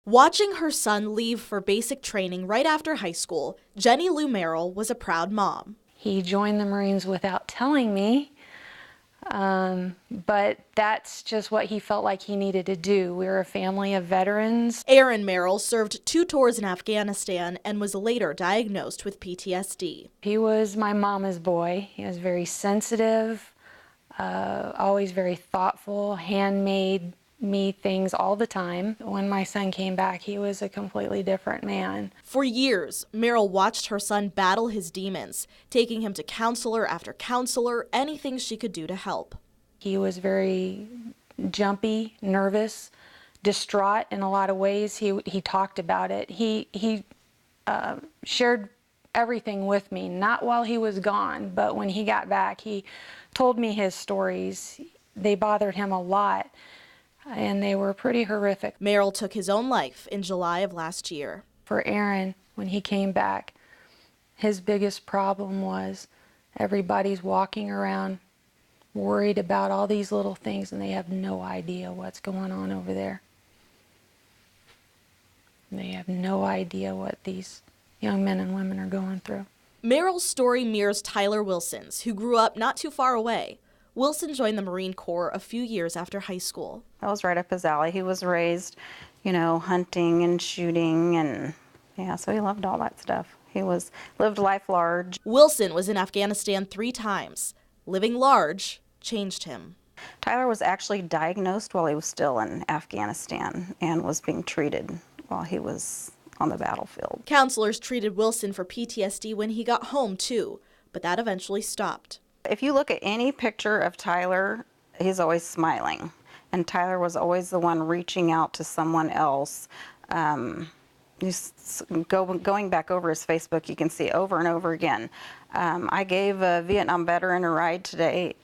Watching her son leave for basic training right after high school, Jenny Lou Merrill was a proud mom. He joined the Marines without telling me, but that's just what he felt like he needed to do. We're a family of veterans. Aaron Merrill served 2 tours in Afghanistan and was later diagnosed with PTSD. He was my mama's boy. He was very sensitive, always very thoughtful, handmade me things all the time. When my son came back, he was a completely different man. For years, Merrill watched her son battle his demons, taking him to counselor after counselor, anything she could do to help. He was very jumpy, nervous, distraught in a lot of ways. He talked about it. He shared everything with me, not while he was gone, but when he got back, he told me his stories. They bothered him a lot, and they were pretty horrific. Merrill took his own life in July of last year. For Aaron, when he came back, his biggest problem was everybody's walking around worried about all these little things, and they have no idea what's going on over there. They have no idea what these young men and women are going through. Merrill's story mirrors Tyler Wilson's, who grew up not too far away. Wilson joined the Marine Corps a few years after high school. That was right up his alley. He was raised, hunting and shooting, and so he loved all that stuff. He lived life large. Wilson was in Afghanistan 3 times. Living large changed him. Tyler was actually diagnosed while he was still in Afghanistan and was being treated while he was on the battlefield. Counselors treated Wilson for PTSD when he got home, too, but that eventually stopped. If you look at any picture of Tyler, he's always smiling. And Tyler was always the one reaching out to someone else. Going back over his Facebook, you can see over and over again. I gave a Vietnam veteran a ride today.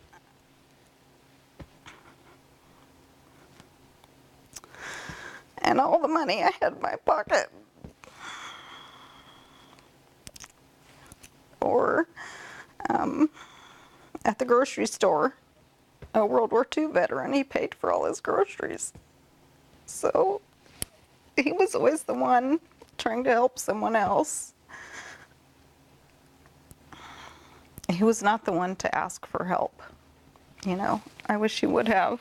And all the money I had in my pocket. Or at the grocery store, a World War II veteran, he paid for all his groceries. So he was always the one trying to help someone else. He was not the one to ask for help. I wish he would have.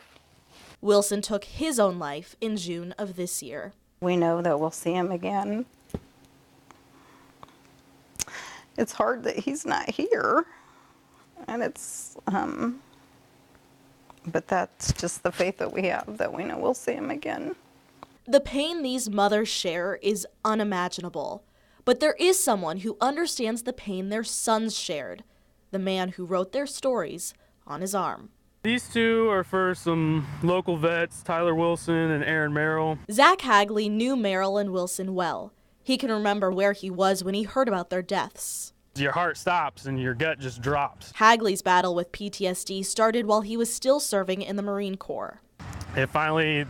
Wilson took his own life in June of this year. We know that we'll see him again. It's hard that he's not here, and but that's just the faith that we have, that we know we'll see him again. The pain these mothers share is unimaginable, but there is someone who understands the pain their sons shared, the man who wrote their stories on his arm. These 2 are for some local vets, Tyler Wilson and Aaron Merrill. Zach Hagley knew Merrill and Wilson well. He can remember where he was when he heard about their deaths. Your heart stops and your gut just drops. Hagley's battle with PTSD started while he was still serving in the Marine Corps. It finally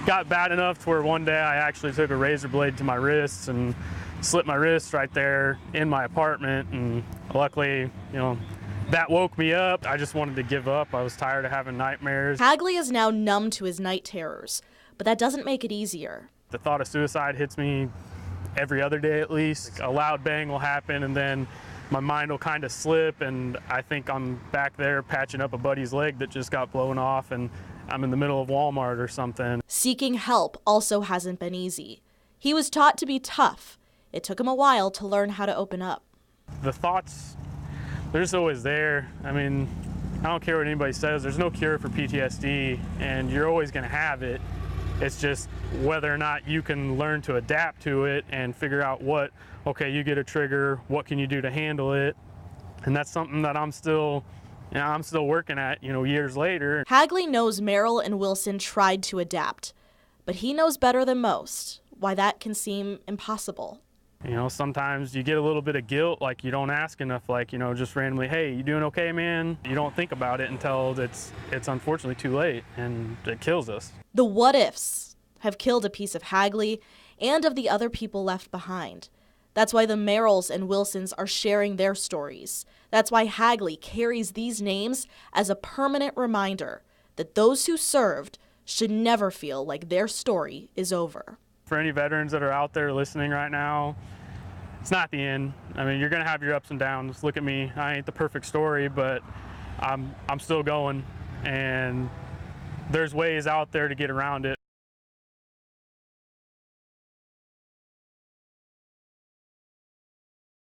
got bad enough to where one day I actually took a razor blade to my wrists and slit my wrist right there in my apartment, and luckily, that woke me up. I just wanted to give up. I was tired of having nightmares. Hagley is now numb to his night terrors, but that doesn't make it easier. The thought of suicide hits me every other day at least. A loud bang will happen, and then my mind will kind of slip, and I think I'm back there patching up a buddy's leg that just got blown off, and I'm in the middle of Walmart or something. Seeking help also hasn't been easy. He was taught to be tough. It took him a while to learn how to open up. The thoughts, they're just always there. I mean, I don't care what anybody says. There's no cure for PTSD, and you're always going to have it. It's just whether or not you can learn to adapt to it and figure out you get a trigger, what can you do to handle it? And that's something that I'm still working at, years later. Hagley knows Merrill and Wilson tried to adapt, but he knows better than most why that can seem impossible. Sometimes you get a little bit of guilt, like you don't ask enough, just randomly, hey, you doing okay, man? You don't think about it until it's unfortunately too late, and it kills us. The what ifs have killed a piece of Hagley and of the other people left behind. That's why the Merrills and Wilsons are sharing their stories. That's why Hagley carries these names as a permanent reminder that those who served should never feel like their story is over. for any veterans that are out there listening right now, it's not the end. I mean, you're gonna have your ups and downs. Look at me, I ain't the perfect story, but I'm still going, and there's ways out there to get around it.